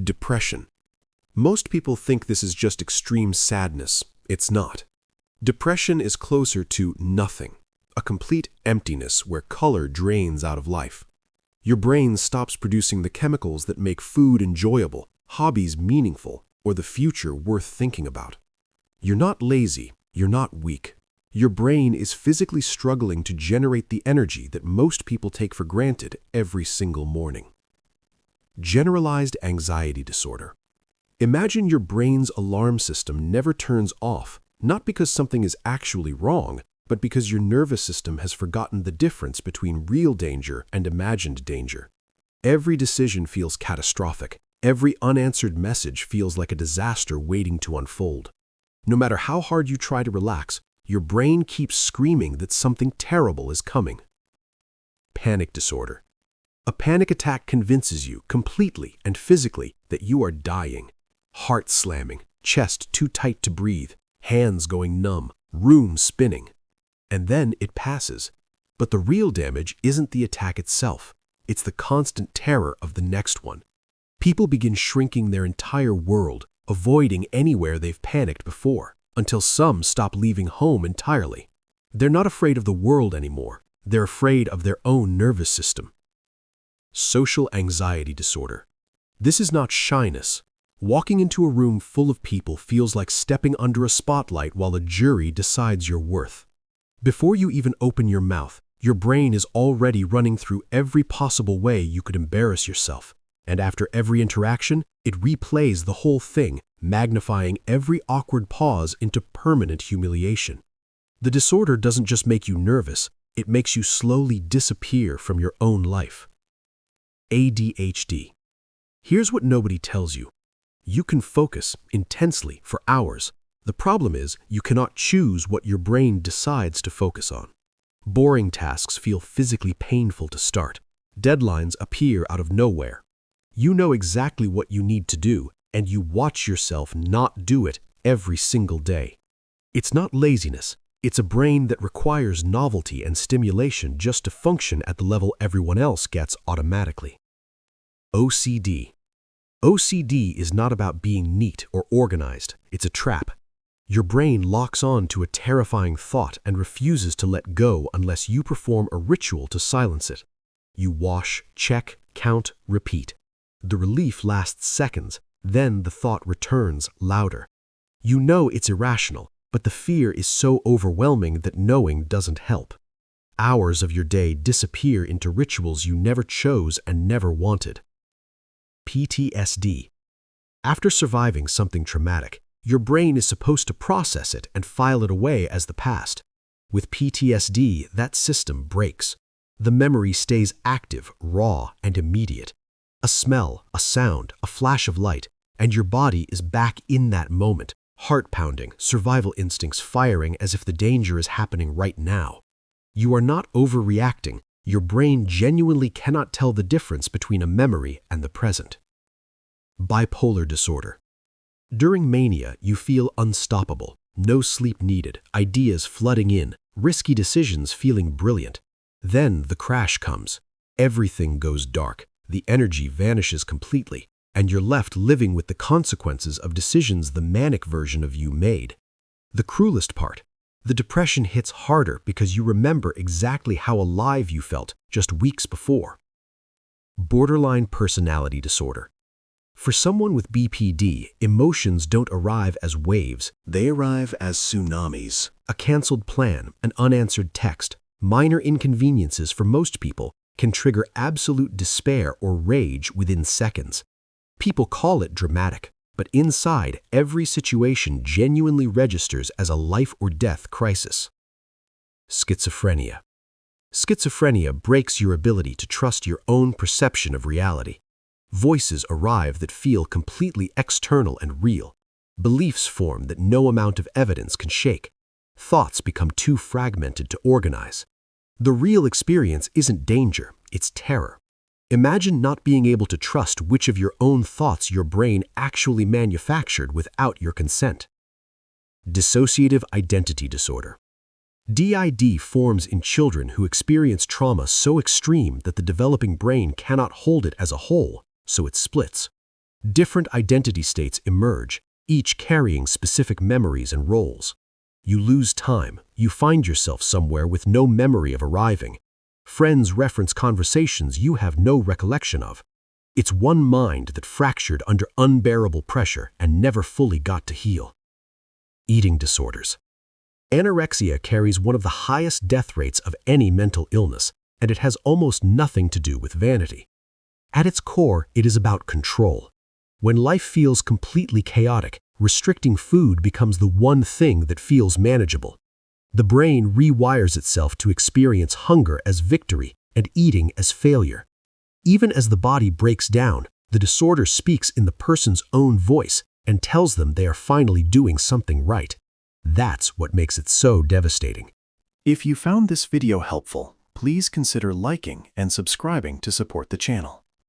Depression. Most people think this is just extreme sadness. It's not. Depression is closer to nothing, a complete emptiness where color drains out of life. Your brain stops producing the chemicals that make food enjoyable, hobbies meaningful, or the future worth thinking about. You're not lazy, you're not weak. Your brain is physically struggling to generate the energy that most people take for granted every single morning. Generalized anxiety disorder. Imagine your brain's alarm system never turns off, not because something is actually wrong, but because your nervous system has forgotten the difference between real danger and imagined danger. Every decision feels catastrophic. Every unanswered message feels like a disaster waiting to unfold. No matter how hard you try to relax, your brain keeps screaming that something terrible is coming. Panic disorder. A panic attack convinces you completely and physically that you are dying. Heart slamming, chest too tight to breathe, hands going numb, room spinning. And then it passes. But the real damage isn't the attack itself. It's the constant terror of the next one. People begin shrinking their entire world, avoiding anywhere they've panicked before, until some stop leaving home entirely. They're not afraid of the world anymore. They're afraid of their own nervous system. Social anxiety disorder. This is not shyness. Walking into a room full of people feels like stepping under a spotlight while a jury decides your worth. Before you even open your mouth, your brain is already running through every possible way you could embarrass yourself. And after every interaction, it replays the whole thing, magnifying every awkward pause into permanent humiliation. The disorder doesn't just make you nervous, it makes you slowly disappear from your own life. ADHD. Here's what nobody tells you. You can focus intensely for hours. The problem is you cannot choose what your brain decides to focus on. Boring tasks feel physically painful to start. Deadlines appear out of nowhere. You know exactly what you need to do, and you watch yourself not do it every single day. It's not laziness. It's a brain that requires novelty and stimulation just to function at the level everyone else gets automatically. OCD. OCD is not about being neat or organized. It's a trap. Your brain locks on to a terrifying thought and refuses to let go unless you perform a ritual to silence it. You wash, check, count, repeat. The relief lasts seconds, then the thought returns louder. You know it's irrational, but the fear is so overwhelming that knowing doesn't help. Hours of your day disappear into rituals you never chose and never wanted. PTSD. After surviving something traumatic, your brain is supposed to process it and file it away as the past. With PTSD, that system breaks. The memory stays active, raw, and immediate. A smell, a sound, a flash of light, and your body is back in that moment, heart pounding, survival instincts firing as if the danger is happening right now. You are not overreacting. Your brain genuinely cannot tell the difference between a memory and the present. Bipolar disorder. During mania, you feel unstoppable, no sleep needed, ideas flooding in, risky decisions feeling brilliant. Then the crash comes. Everything goes dark, the energy vanishes completely, and you're left living with the consequences of decisions the manic version of you made. The cruelest part, the depression hits harder because you remember exactly how alive you felt just weeks before. Borderline personality disorder. For someone with BPD, emotions don't arrive as waves. They arrive as tsunamis. A canceled plan, an unanswered text, minor inconveniences for most people can trigger absolute despair or rage within seconds. People call it dramatic, but inside, every situation genuinely registers as a life or death crisis. Schizophrenia. Schizophrenia breaks your ability to trust your own perception of reality. Voices arrive that feel completely external and real. Beliefs form that no amount of evidence can shake. Thoughts become too fragmented to organize. The real experience isn't danger, it's terror. Imagine not being able to trust which of your own thoughts your brain actually manufactured without your consent. Dissociative identity disorder. DID forms in children who experience trauma so extreme that the developing brain cannot hold it as a whole, so it splits. Different identity states emerge, each carrying specific memories and roles. You lose time, you find yourself somewhere with no memory of arriving. Friends reference conversations you have no recollection of. It's one mind that fractured under unbearable pressure and never fully got to heal. Eating disorders. Anorexia carries one of the highest death rates of any mental illness, and it has almost nothing to do with vanity. At its core, it is about control. When life feels completely chaotic, restricting food becomes the one thing that feels manageable. The brain rewires itself to experience hunger as victory and eating as failure. Even as the body breaks down, the disorder speaks in the person's own voice and tells them they are finally doing something right. That's what makes it so devastating. If you found this video helpful, please consider liking and subscribing to support the channel.